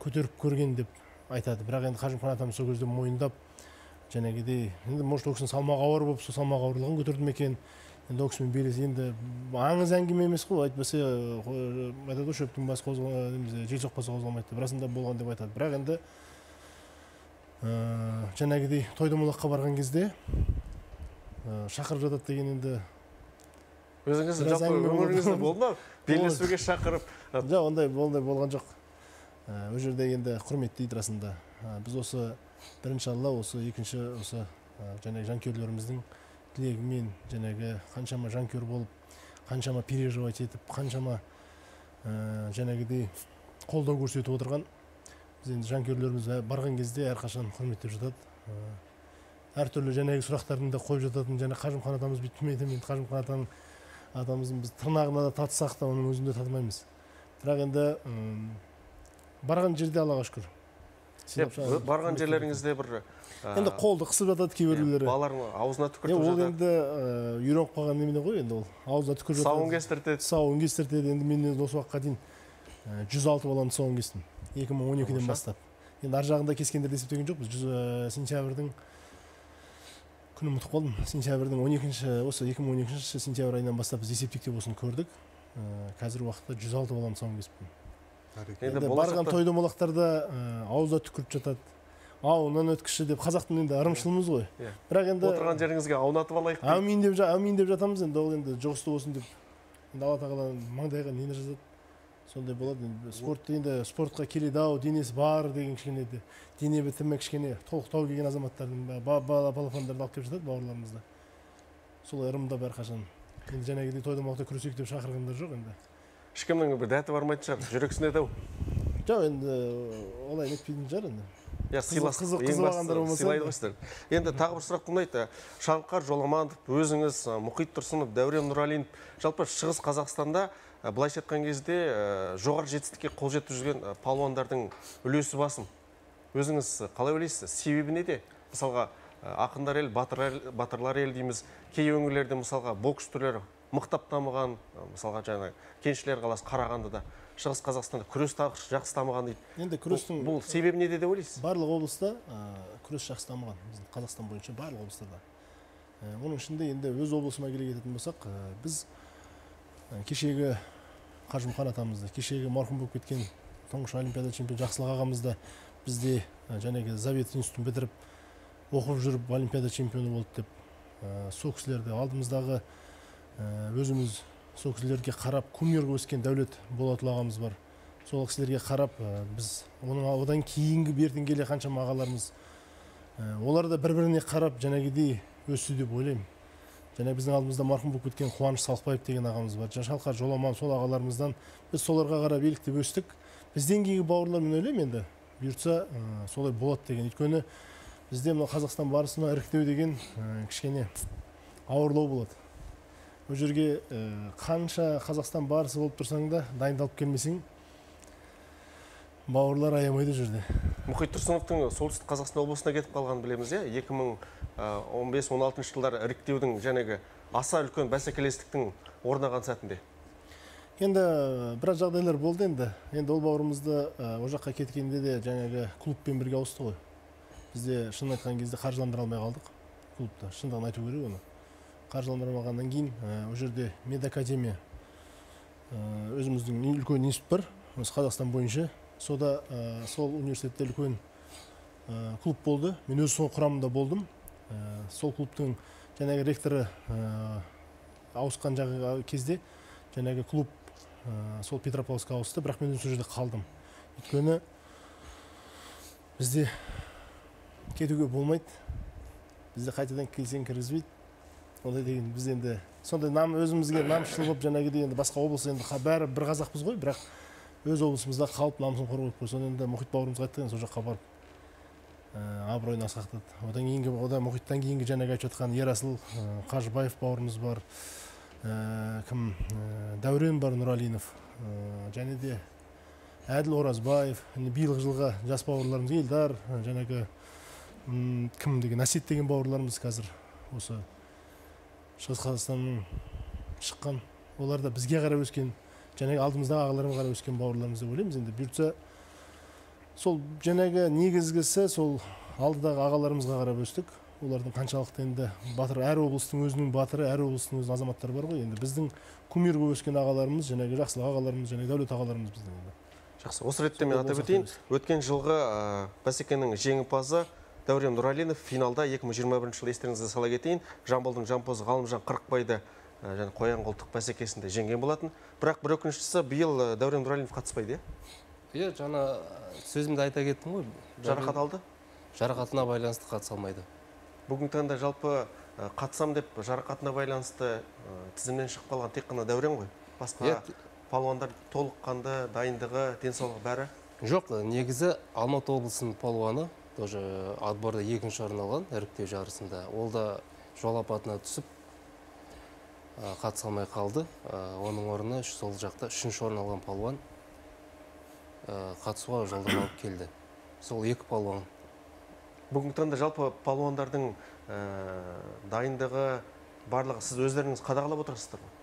көтеріп көрген деп айтады. Бірақ енді Қажымхан атамыз сол кезде мойындап, жаңағыдей, енді может ол кісінің салмағы ауыр болып, сол салмақ ауырлығын көтерді ме екен. Енді ол кісімен белесі енді аңыз әңгіме емес қой, айтпаса айтады ғой, шөптің басы қозғалмайды, жел соқпаса қозғалмайды деп, расында болған деп айтады. Бірақ енді жаңағыдей той-домалаққа барған кезде шақырып жатады деген енді Өзіңіз жалпы өміріңізде болды ма? Белдесуге шақырып. Жоқ, ондай болған жоқ. Ол жерде енді құрметтейді расында. Біз осы бірінші Алла, осы екінші осы жаңағы жанкүйерлеріміздің тілегімен жаңағы қаншама жанкүйер болып, қаншама переживать етіп, қаншама жаңағыдей қолдау көрсетіп отырған. Біз енді жанкүйерлеріміз барған кезде әрқашан құрметтеп жатады. Әртүрлі жаңағы сұрақтарын да қойып жататын, жаңа Қажымхан атамыз бүйтті ме, Қажымхан атамыздың біз тырнағына да татсақ та, оның өзінде татымаймыз. Бірақ енді барған жерде Аллаға шүкір. Барған жерлеріңізде бір енді қолды қысып жатады кейбіреулері. Балалардың аузына түкіртіп жатады. Ол енді үйреніп қалған немене ғой, енді ол аузына түкіріп жатады. Сауын кестіртеді. Сауын кестіртеді. Енді мен осы уақытқа дейін 106 баланы сауын кестім. 2012-ден бастап. Енді ар жағында кескендерді есептеген жоқпыз. Сентябрьдің күні ұмытып қалдым. Сентябрьдің 2012 сентябрь айынан бастап біз есептік деп осыны көрдік. Қазір уақытта 106 баланы сауын кеспін. Енді барған той-домалақтарда аузына түкіріп жатады. Ауынан өткіші деп, қазақтың енді ырымшылымыз ғой. Бірақ енді отырған жеріңізге аунатып алайық. Әмин деп жатамыз, енді ол енді жоғысты болсын деп. Енді Алла тағала маңдайға нені жазады. Сондай болады. Енді спортқа келеді ау, денесі бар деген кішкене де, дене бітімі кішкене толықтау келген азаматтардың балапандарды алып келіп жатады бауырларымызда. Сол ырымда бәрқашан. Енді жаңағыдай той-домалақта күресейік деп шақырғандар жоқ енді. Ешкімнің бір дәті бармайтын шығар, жүрексінеді ау. Жоқ, енді олай нетпейтін шығар енді. Сыйлайды ғой. Енді тағы бір сұрақ туындайды. Шалқар Жоламанов, өзіңіз, Мұхит Тұрсынов, Дәурен Нұралинов, жалпы Шығыс Қазақстанда былайша айтқан кезде жоғары жетістікке қол жетіп жүрген палуандардың үлесі басым. Өзіңіз қалай ойлайсыз? Себебі неде? Мысалға, ақындар ел, батырлар ел дейміз. Кей өңірлерде мысалға бокс түрлері мықтап дамыған, мысалға жаңа Кеншілер қаласы Қарағандыда, Шығыс Қазақстанда күрес жақсы дамыған дейді. Енді күрестің бұл себебі неде деп ойлайсыз? Барлық облыста күрес жақсы дамыған. Біздің Қазақстан бойынша барлық облыстарда. Оның ішінде енді өз облысыма келе кететін болсақ, біз кешегі Қажымхан атамызды, кешегі марқұм болып кеткен тұңғыш олимпиада чемпионы Жақсылық ағамызды бізде жаңағы Завет институтын бітіріп оқып жүріп олимпиада чемпионы болды деп, сол кісілерді алдымыздағы өзіміз сол кісілерге қарап кумир өскен Дәулет Болатұлы ағамыз бар. Сол кісілерге қарап біз одан кейінгі бертін келе қаншама ағаларымыз олар да бір-біріне қарап жаңағыдей өсті деп ойлаймын. Және біздің алдымызда марқұм болып кеткен Қуаныш Салықбаев деген ағамыз бар. Шалқар Жоламан, сол ағаларымыздан біз соларға қарап еліктеп өстік. Бізден кейінгі бауырлар мен ойлаймын енді бұйыртса солай болады деген. Өйткені бізде мына Қазақстан барысына іріктеу деген кішкене ауырлау болады. Ол жерге қанша Қазақстан барысы болып тұрсаң да, дайындалып келмесең, бауырлар аямайды жүрді. Мұхит Тұрсыновтың солтүстік Қазақстан облысына кетіп қалғанын білеміз, 2015-16 жылдары іріктеудің жәнегі аса үлкен бәсекелестіктің орнаған сәтінде. Енді біраз жағдайлар болды енді. Енді ол бауырымызды о жаққа кеткенде де жаңағы клубпен бірге ауысты ғой. Бізде шын айтқан кезде қаржыландыра алмай қалдық клубты. Шындығын айту керек оны. Қаржыландырмағаннан кейін ол жерде медакадемия өзіміздің үлкен институт бар, Қазақстан бойынша. Сода сол университетте үлкен клуб болды. Мен өз сол құрамында болдым. Сол клубтың жаңағы ректоры ауысқан кезде жаңағы клуб сол Петропавловскқа ауысты, бірақ мен сол жерде қалдым. Өйткені бізде кетуге болмайды. Бізде қайтадан келсең кіргізбейді. Ондай деген біз енді сондай өзімізге намысшыл болып жаңағыдай енді басқа облыс енді бәрі бір қазақпыз ғой, бірақ өз облысымызда қалып намысын қорғап қой. Соны енді Мұхит бауырымызға айтты, сол жаққа барып абыройын асқақтады. Одан кейінгі, одан мұхиттан кейінгі жаңағы айтып жатқан Ерасыл Қажыбаев бауырымыз бар, Дәурен бар, Нұралинов, және де Әділ Оразбаев, биылғы жылға жас бауырларымыз Елдар, жаңағы кім деген Әсет деген бауырларымыз қазір осы Шығыс Қазақстанның шыққан, олар да бізге қарап өскен, жаңағы алдымыздағы ағаларымға қарап өскен бауырларымыз деп ойлаймыз. Енді бұйыртса сол жаңағы негізгісі сол алдыдағы ағаларымызға қарап өстік. Олардың қаншалықты енді батыр, әр облыстың өзінің батыры, әр облыстың өзінің азаматтары бар ғой. Енді біздің кумир болып өскен ағаларымыз, жаңағы Жақсылық ағаларымыз, жаңағы Дәулет ағаларымыз біздің енді. Жақсы, осы ретте мен атап өтейін. Өткен жылғы бәсекенің жеңімпазы Дәурен Нұралинов финалда 2021 жылы естеріңізге сала кетейін. Жамбылдың жампозы Ғалымжан Қырықбайды және қоян қолтық бәсекесінде жеңген болатын. Бірақ бір өкініштісі биыл Дәурен Нұралинов қатыспайды, Иә, жаңа сөзімді айта кеттім ғой. жарақат алды. Жарақатына байланысты қатыса алмайды. Бүгінгі таңда жалпы қатысам деп жарақатына байланысты тізімнен шығып қалған тек қана Дәурен ғой. Басқа палуандар толыққанды, дайындығы, денсаулығы бәрі. Жоқ, негізі Алматы облысының палуаны тоже отборда екінші орын алған іріктеу жарысында. Ол да жол апатына түсіп қатыса алмай қалды. Оның орнына сол жақта үшінші орын алған палуан қатысуға жолдама алып келді. Сол екі палуан. Бүгінгі таңда жалпы палуандардың дайындығы барлығы сіз өздеріңіз қадағалап отырсыздар ма?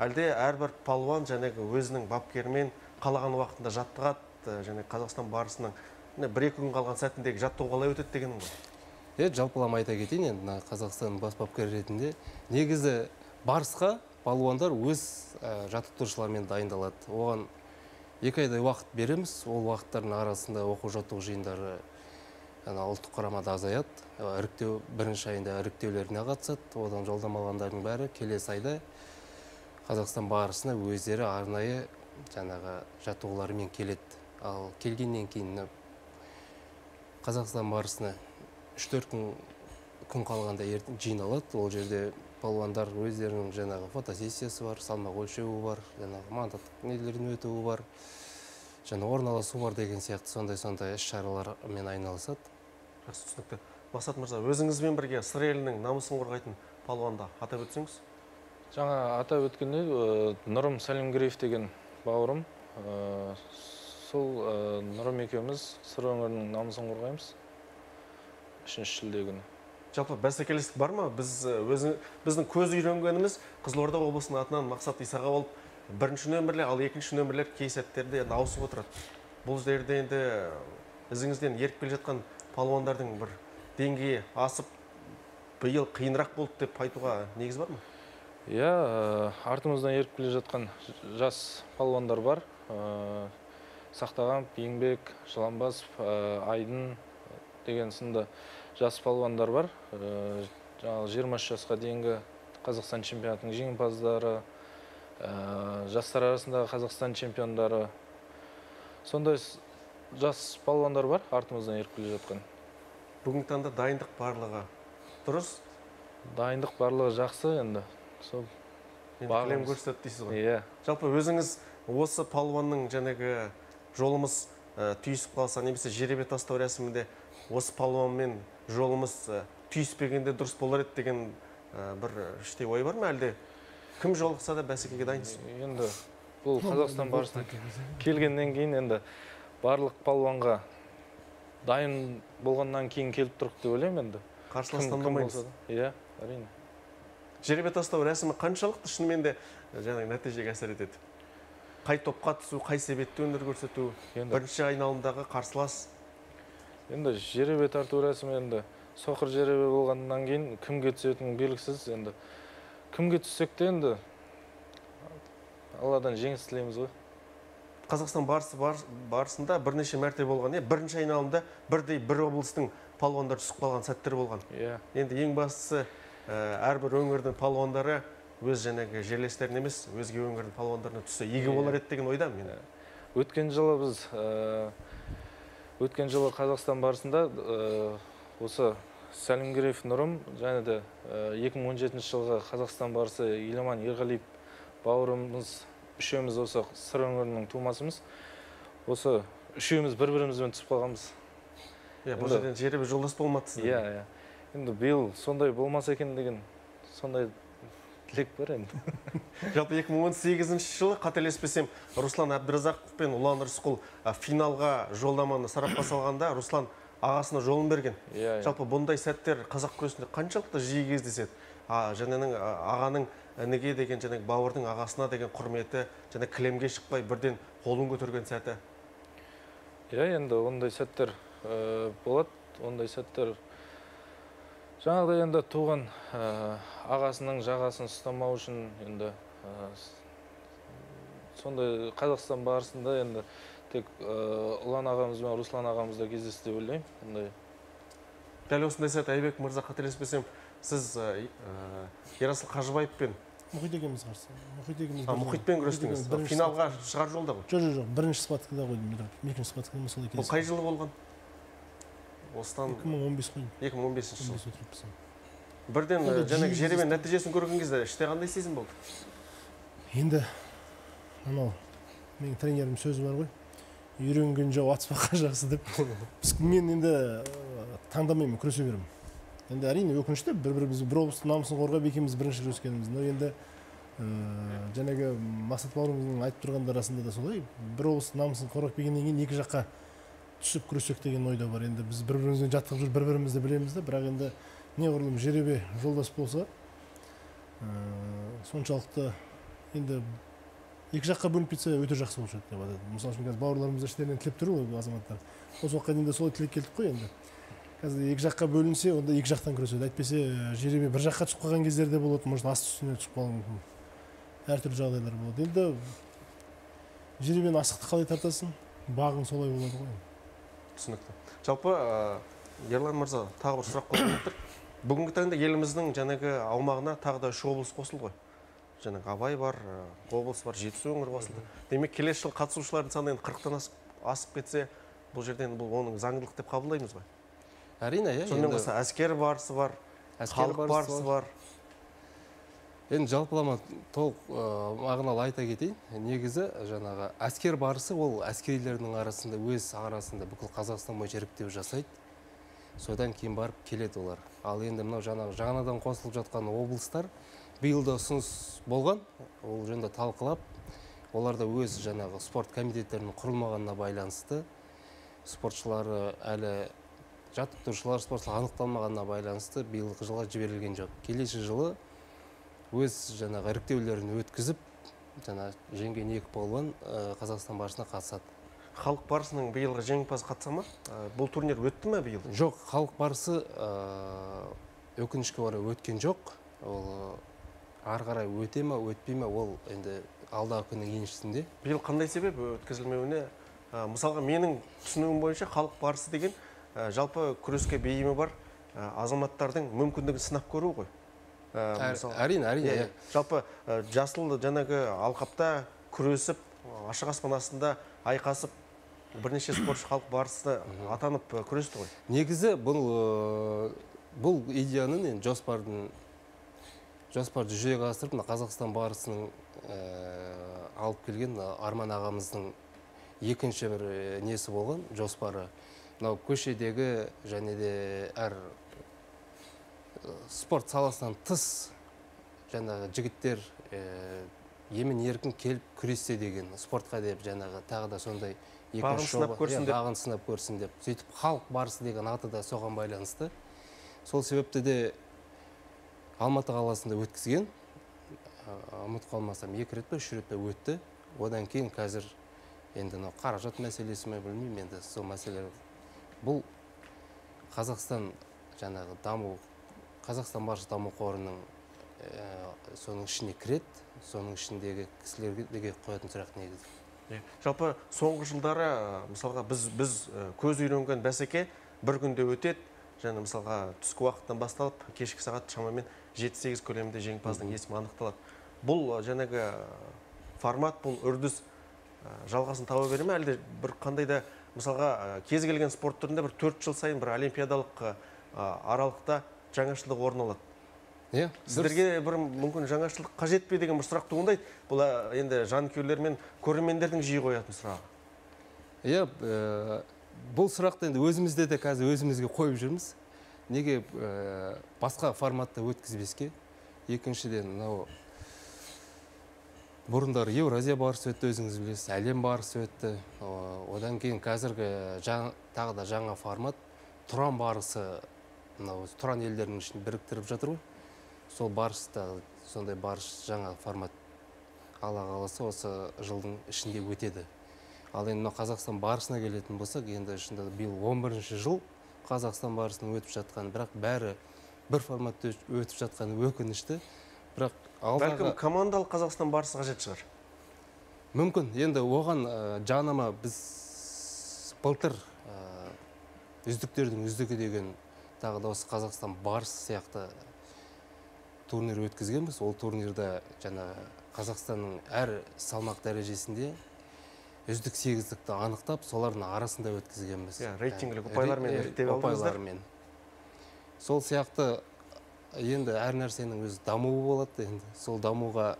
Әлде әрбір палуан жаңағы өзінің бапкерімен қалаған уақытында жаттығады, және Қазақстан барысының бір-екі күн қалған сәтіндегі жаттығу қалай өтеді дегенім ғой? Жалпылама айта кетейін, енді Қазақстанның бас бапкері ретінде негізі барысқа палуандар өз жаттықтырушылармен дайындалады. Оған 2 айдай уақыт береміз. Ол уақыттардың арасында оқу-жаттығу жиындары ұлттық құрамада азаяды. Іріктеу бірінші айында іріктеулеріне қатысады. Одан жолдама алғандардың бәрі келесі айда Қазақстан барысына өздері арнайы жаңағы жаттығуларымен келеді. Ал келгеннен кейін Қазақстан барысына 3-4 күн қалғанда жиналады. Ол жерде палуандар өздерінің жаңағы фотосессиясы бар, салмақ өлшеуі бар, жаңағы мандаттық нелерін өтуі бар, және орналасу бар деген сияқты сондай іс-шаралармен айналысады. Жақсы, түсінікті. Мақсат мырза, өзіңізбен бірге сыр елінің намысын қорғайтын палуанды атап өтсеңіз? Жаңа атап өткендей, Нұрым Сәлімгереев деген бауырым. Сол Нұрым екеуміз сыр өңірінің намысын қорғаймыз 3 шілде күні. Жалпы бәсекелестік бар ма? Біздің көз үйренгеніміз Қызылорда облысының атынан Мақсат Исаға болып, бірінші нөмірлер, ал екінші нөмірлер кей сәттерде ауысып отырады. Бұл жерде енді ізіңізден еріп келе жатқан палуандардың бір деңгейі асып, биыл қиынырақ болды деп айтуға негіз бар ма? Артымыздан еріп келе жатқан жас палуандар бар. Сақтаған, Еңбек, Жыланбасов, Айдын деген сынды жас палуандар бар. 20 жасқа дейінгі Қазақстан чемпионатының жеңімпаздары, жастар арасындағы Қазақстан чемпиондары. Сондай жас палуандар бар, артымыздан еріп келе жатқан. Бүгінгі таңда дайындық барлығы дұрыс? Дайындық барлығы жақсы енді. Кілем көрсетеді дейсіз ғой? Иә. Жалпы өзіңіз осы палуанның жаңағы жолымыз түйісіп қалса, немесе жеребе тастау рәсімінде осы палуанмен жолымыз түйіспегенде дұрыс болар еді деген бір іштей ой бар ма, әлде кім жолықса да бәсекеге дайынсыз? Енді бұл Қазақстан барысына келгеннен кейін енді барлық палуанға дайын болғаннан кейін келіп тұрық деп ойлаймын енді. Қарсылас таңдамаймыз. Иә, әрине. Жеребе тастау рәсімі қаншалықты шынымен де жаңағы нәтижеге әсер етеді? Қай топқа түсу, қай себетті өнер көрсету, бірінші айналымдағы қарсылас? Енді жеребе тарту рәсімі енді соқыр жеребе болғаннан кейін кімге түсетінің белгісіз. Енді кімге түссек те енді Алладан жеңіс тілейміз ғой. Қазақстан барысында бірнеше мәрте болған, бірінші айналымда бірдей бір облыстың палуандар түсіп қалған сәттер болған. Енді ең бастысы әрбір өңірдің палуандары өз жаңағы жерлестерін емес, өзге өңірдің палуандарына түссе игі болар еді деген ойдамын мен. Өткен жылы Қазақстан барысында осы Сәлімгереев Нұрым, және де 2017 жылғы Қазақстан барысы Еламан Ерғалиев бауырымыз, үшеуміз осы сыр өңірінің тумасымыз. Осы үшеуміз бір-бірімізбен түсіп қалғанбыз. Бұл жерден жеребе жолдас болмады сізде. Иә. Енді биыл сондай болмаса екен деген сондай тілек бар енді. Жалпы 2018 жылы қателеспесем Руслан Әбдіразақов пен Ұлан Рысқұл финалға жолдаманы сарапқа салғанда Руслан ағасына жолын берген. Жалпы бұндай сәттер қазақ күресінде қаншалықты жиі кездеседі? Жаңаның ағаның ініге деген, жаңағы бауырдың ағасына деген құрметі, және кілемге шықпай бірден қолын көтерген сәті. Енді ондай сәттер болады, ондай сәттер жаңағыдай енді туған ағасының жағасын ұстамау үшін енді сондай Қазақстан барысында енді тек Ұлан ағамыз бен Руслан ағамызда кездесті деп ойлаймын. Дәл осындай сәт Айбек мырза, қателеспесем, сіз Ерасыл Қажыбаевпен мұхит екеуміз қарсы. мұхитпен күрестіңіз. Финалға шығар жолда ғой? Жоқ. Бірінші схваткада қойдым. Екінші схваткада сол Бұл қай жылы болған? Осыдан 2015 қой. 2015 жыл. Отырыппыз. Бірден жаңағы жеребе нәтижесін көрген кезде іште қандай сезім болды? Енді анау менің тренерім сөзі бар ғой. Үйренген жау атыспаққа жақсы деп. Мен енді таңдамаймын, күресе беремін. Енді әрине өкінішті бір-біріміздің бір облыстың намысын қорғап екеуміз бірінші күрескеніміз. Но енді жаңағы Мақсат бауырымыздың айтып тұрғаны расында да солай. Бір облыстың намысын қорғап келгеннен кейін екі жаққа түсіп күресек деген ойда бар. Енді біз бір-бірімізбен жаттығып жүріп бір-бірімізді білеміз да, бірақ енді неғұрлым жеребе жолдас болса, соншалықты енді екі жаққа бөлініп кетсе өте жақсы болушы еді деп айтады. Мысалы үшін қазір бауырларымыз іштерінен тілеп тұр ғой азаматтар. Осы уақытқа дейін де солай тілек келдік қой енді. Қазір екі жаққа бөлінсе, онда екі жақтан күреседі. Әйтпесе жеребе бір жаққа түсіп қалған кездерде болады, может асты үстіне түсіп қалуы мүмкін. Әртүрлі жағдайлар болады. Енді жеребені асықты қалай тартасың, бағың солай болады ғой. Түсінікті. Жалпы Ерлан мырза, тағы бір сұрақ қойып отыр. Бүгінгі таңда еліміздің жаңағы аумағына тағы да 3 облыс қосылды ғой. Жаңағы Абай бар, облыс бар, Жетісу өңірі қосылды. Демек, келесі жыл қатысушылардың саны 40-тан асып кетсе, бұл жерден бұл оның заңдылық деп қабылдаймыз ғой. Әрине, иә. Сонымен қоса әскер барысы бар, халық барысы бар. Енді жалпылама толық мағыналы айта кетейін. Негізі жаңағы әскер барысы ол әскерилердің арасында өз арасында бүкіл Қазақстан бойынша іріктеу жасайды. Содан кейін барып келеді олар. Ал енді мынау жаңадан қосылып жатқан облыстар биылда ұсыныс болған. Ол жөнінде талқылап, оларда өз жаңағы спорт комитеттерінің құрылмағанына байланысты, спортшылары әлі жаттықтырушылар спортшылар анықталмағанына байланысты биылғы жылға жіберілген жоқ. Келесі жылы өз жаңағы іріктеулерін өткізіп, жеңген екі палуан Қазақстан барысына қатысады. Халық барысының биылғы жеңімпаз қатыса ма? Бұл турнир өтті ме биыл? Жоқ, халық барысы өкінішке орай өткен жоқ. Ол ары қарай өте ме, өтпей ме, ол енді алдағы күннің еншісінде. Биыл қандай себеп өткізілмеуіне? Мысалға менің түсінуім бойынша халық барысы деген жалпы күреске бейімі бар азаматтардың мүмкіндігін сынап көру ғой. Әрине. Жалпы жасыл жаңағы алқапта күресіп, ашық аспан астында айқасып, бірнеше спортшы халық барысы атанып күресті ғой. Негізі бұл идеяның жоспарды жүзеге асырып, Қазақстан барысының алып келген Арман ағамыздың екінші бір несі болған жоспары. Мынау көшедегі және де әр спорт саласынан тыс жаңағы жігіттер емін еркін келіп күрессе деген спортқа деп жаңағы тағы да сондай бағын сынап көрсін деп. Сөйтіп халық барысы деген аты да соған байланысты. Сол себепті де Алматы қаласында өткізген. Ұмытып қалмасам 2 рет пе 3 рет пе өтті. Одан кейін қазір енді қаражат мәселесі ме білмеймін, енді сол мәселелер. Бұл Қазақстан жаңағы Қазақстан барысы даму қорының соның ішіне кіреді, соның ішіндегі кісілерге қоятын сұрақ негізі. Жалпы соңғы жылдары мысалға біз көз үйренген бәсеке бір күнде өтеді. Және мысалға түскі уақыттан басталып, кешкі сағат шамамен 7-8 көлемінде жеңімпаздың есімі анықталады. Бұл жаңағы формат, бұл үрдіс жалғасын таба бере ме, әлде бір қандай да мысалға кез келген спорт түрінде бір 4 жыл сайын бір олимпиадалық аралықта жаңашылдық орын алады. Сіздерге бір мүмкін жаңашылдық қажет пе деген бір сұрақ туындайды. Бұл енді жанкүйерлер мен көрермендердің жиі қоятын сұрағы. бұл сұрақты енді өзімізде де қазір өзімізге қойып жүрміз. Неге басқа форматта өткізбеске? Екіншіден, мынау бұрындар Еуразия барысы өтті, өзіңіз білесіз, әлем барысы өтті. Одан кейін қазіргі тағы да жаңа формат Тұран барысы, мынау Тұран елдерінің ішін біріктіріп жатыр ғой. Сол барыста сондай барыс жаңа формат Алла қаласа осы жылдың ішінде өтеді. Ал енді Қазақстан барысына келетін болсақ, енді ішінде биыл 11-ші жыл Қазақстан барысының өтіп жатқан, бірақ бәрі бір форматта өтіп жатқан өкінішті. Бірақ бәлкім командалық Қазақстан барысы қажет шығар. Мүмкін. Енді оған жанама біз былтыр үздіктердің үздігі деген тағы да осы Қазақстан барысы сияқты турнир өткізгенбіз. Ол турнирда жаңа Қазақстанның әр салмақ дәрежесінде үздік 8-дікті анықтап, солардың арасында өткізгенбіз. Рейтингілік ұпайлармен іріктеп алдыңыздар. Сол сияқты енді әр нәрсенің өз дамуы болады. Сол дамуға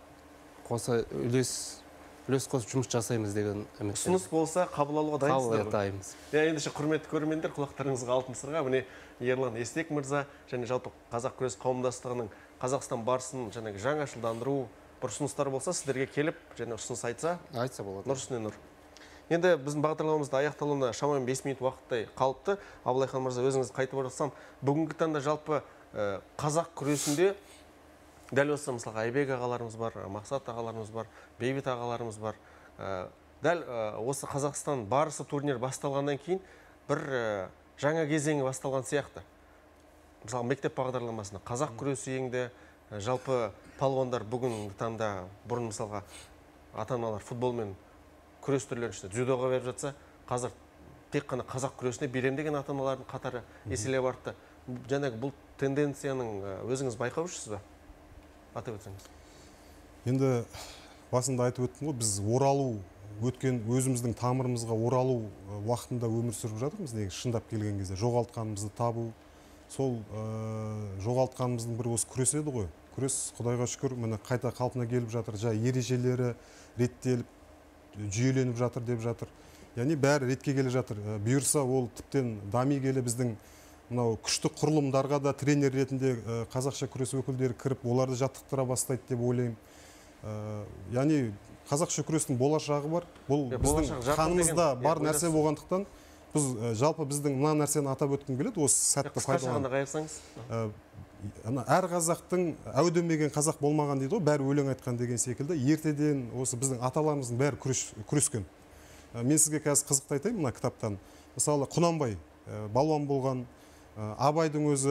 қоса үлес қосып жұмыс жасаймыз деген үміт. Ұсыныс болса қабыл алуға дайынсыздар. Дайынбыз. Ендеше құрметті көрермендер, құлақтарыңызға алтын сырға. Міне Ерлан Естек мырза және жалпы қазақ күрес қауымдастығының Қазақстан барысын жаңашылдандыру бір ұсыныстар болса, сіздерге келіп және ұсыныс айтса болады. Нұр үстіне нұр. Енді біздің бағдарламамызда аяқталуына шамамен 5 минут уақыттай қалыпты. Абылайхан мырза, өзіңіз қайтып оралсам, бүгінгі таңда жалпы қазақ күресінде дәл осы мысалға Айбек ағаларымыз бар, Мақсат ағаларымыз бар, Бейбіт ағаларымыз бар. Дәл осы Қазақстан барысы турнир басталғаннан кейін бір жаңа кезеңі басталған сияқты. Мысалы, мектеп бағдарламасында қазақ күресі енді жалпы палуандар бүгінгі таңда бұрын мысалға ата-аналар футболмен күрес түрлерін ішінде дзюдоға беріп жатса, қазір тек қана қазақ күресіне берем деген ата-аналардың қатары еселеп артты. Жаңағы бұл тенденцияның өзіңіз байқап жүрсіз ба? Атап өтсеңіз. Енді басында айтып өттім ғой, біз оралу өткен өзіміздің тамырымызға оралу уақытында өмір сүріп жатырмыз. Неге шындап келген кезде жоғалтқанымызды табу, сол жоғалтқанымыздың бірі осы күрес еді ғой. Күрес, Құдайға шүкір, міне қайта қалпына келіп жатыр. Ережелері реттеліп, жүйеленіп жатыр деп жатыр. Яғни бәрі ретке келе жатыр. Бұйырса ол тіптен дами келе біздің мынау күшті құрылымдарға да тренер ретінде қазақша күрес өкілдері кіріп, оларды жаттықтыра бастайды деп ойлаймын. Яғни қазақша күрестің болашағы бар. Бұл біздің қанымызда бар нәрсе болғандықтан, біз жалпы біздің мына нәрсені атап өткім келеді, осы сәтті пайдаланып. Әр қазақтың әудемеген қазақ болмаған дейді ғой, бәрі өлең айтқан деген секілді. Ертеден осы біздің аталарымыздың бәрі күрескен. Мен сізге қазір қызықты айтайын мына кітаптан. Мысалы, Құнанбай балуан болған, Абайдың өзі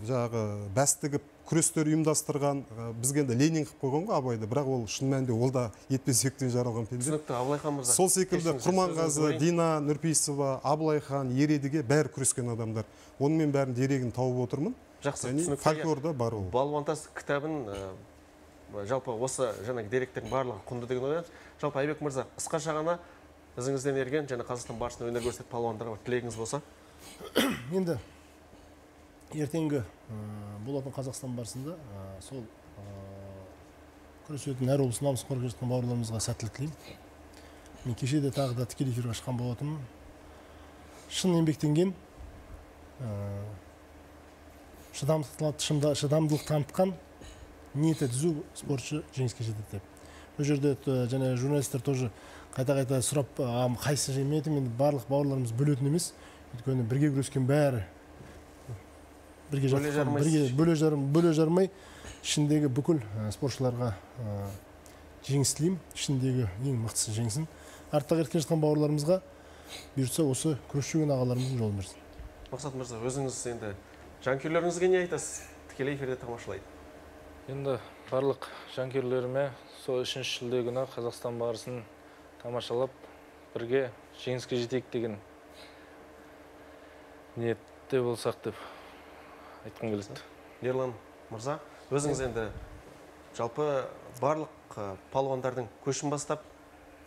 жағы бәстігіп күрестер ұйымдастырған, бізге енді Ленин қып қойған ғой Абайды, бірақ ол шын мәнінде ол да ет пен сүйектен жаралған пенде. Түсінікті, Абылайхан мырза. Сол секілді Құрманғазы, Дина Нұрпейісова, Абылайхан, Ередіге бәрі күрескен адамдар. Онымен бәрін дерегін тауып отырмын. Жақсы, түсінікті. Фольклорда бар ол. Балуантас кітабын жалпы осы жаңағы деректердің барлығы құнды деген ойлаймыз. Жалпы Айбек мырза, қысқаша ғана ізіңізден ерген және Қазақстан барысында өнер көрсететін палуандарға тілегіңіз болса. Енді ертеңгі болатын Қазақстан барысында сол күресетін әр облыс намысын қорғап жатқан бауырларымызға сәттілік тілеймін. Мен кеше де тағы да тікелей эфирге шыққан болатынмын. Шын еңбектенген, шыдамдылық танытқан, ниеті түзу спортшы жеңіске жетеді деп. Бұл жерде және журналистер тоже қайта-қайта сұрап, қайсы жеңеді, енді барлық бауырларымыз бөлетін емес. Өйткені бірге күрескен бәрі бірге жаттыққан, бөле жармай ішіндегі бүкіл спортшыларға жеңіс тілеймін. Ішіндегі ең мықтысы жеңсін. Артта кеткен жатқан бауырларымызға бұйыртса осы күресіп жүрген ағаларымыздың жолын берсін. Мақсат мырза, өзіңіз енді жанкүйерлеріңізге не айтасыз? Тікелей эфирде тамашалайды. Енді барлық жанкүйерлеріме сол 3 шілде күні Қазақстан барысын тамашалап, бірге жеңіске жетейік деген ниетте болсақ деп айтқым келеді. Ерлан мырза, өзіңіз енді жалпы барлық палуандардың көшін бастап,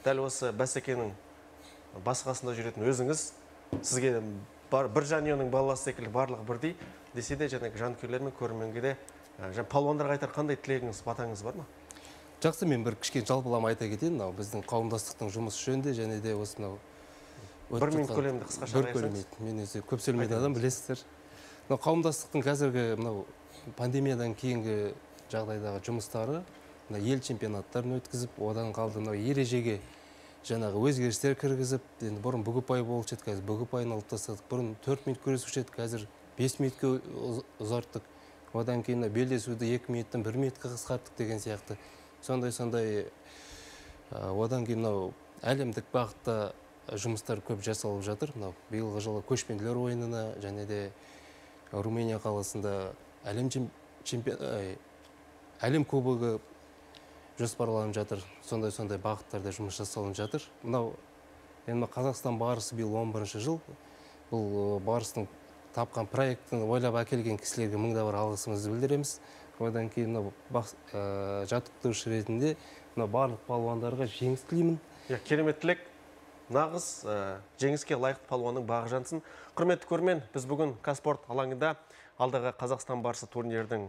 дәл осы бәсекенің басқасында жүретін өзіңіз, сізге бір жанұяның баласы секілді барлығы бірдей десе де, жаңағы жанкүйерлер мен көрерменге де палуандарға айтар қандай тілегіңіз, батаңыз бар ма? Жақсы, мен бір кішкене жалпылама айта кетейін. Біздің қауымдастықтың жұмысы жөнінде және де осынау Бір минут көлемінде қысқаша бір айтсаңыз. көлемейді. Мен өзі көп сөйлемейтін адам, білесіздер. Мынау қауымдастықтың қазіргі мынау пандемиядан кейінгі жағдайдағы жұмыстары, ел чемпионаттарын өткізіп, одан қалды мынау ережеге жаңағы өзгерістер кіргізіп, енді бұрын бүгіпай болушы еді, қазір бүгіпайын алып тастадық. Бұрын 4 минут көрісуші еді, қазір 5 минутқа ұзарттық. Одан кейін белдесуді 2 минуттан 1 минутқа қысқарттық деген сияқты. Сондай одан кейін мынау әлемдік бағытта жұмыстар көп жасалып жатыр. Мынау биылғы жылы көшпенділер ойынына және де Румыния қаласында әлем кубогы жоспарланып жатыр. Сондай бағыттарда жұмыс жасалынып жатыр. Мынау енді Қазақстан барысы биыл 11-ші жыл. Бұл барыстың тапқан проектін ойлап әкелген кісілерге мыңда бір алғысымызды білдіреміз. Одан кейін жаттықтырушы ретінде барлық палуандарға жеңіс тілеймін. Керемет тілек. Нағыз жеңіске лайықты палуанның бағы жансын. Құрметті көрермен, біз бүгін Қазспорт алаңында алдағы Қазақстан барысы турнирдің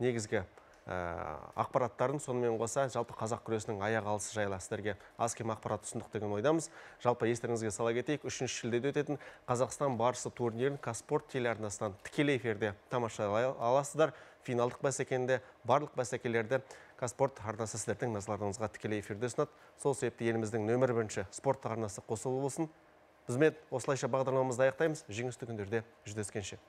негізгі ақпараттарын, сонымен қоса жалпы қазақ күресінің аяқ алысы жайлы сіздерге аз кем ақпарат ұсындық деген ойдамыз. Жалпы естеріңізге сала кетейік, 3 шілдеде өтетін Қазақстан барысы турнирін Қазспорт телеарнасынан тікелей эфирде тамашалай аласыздар. Финалдық бәсекенде барлық бәсекелерді Қазспорт арнасы сіздердің назарларыңызға тікелей эфирде ұсынады. Сол себепті еліміздің нөмір 1 спорттық арнасы қосылып болсын. Бізбен осылайша бағдарламамызды аяқтаймыз. Жеңісті күндерде жүздескенше.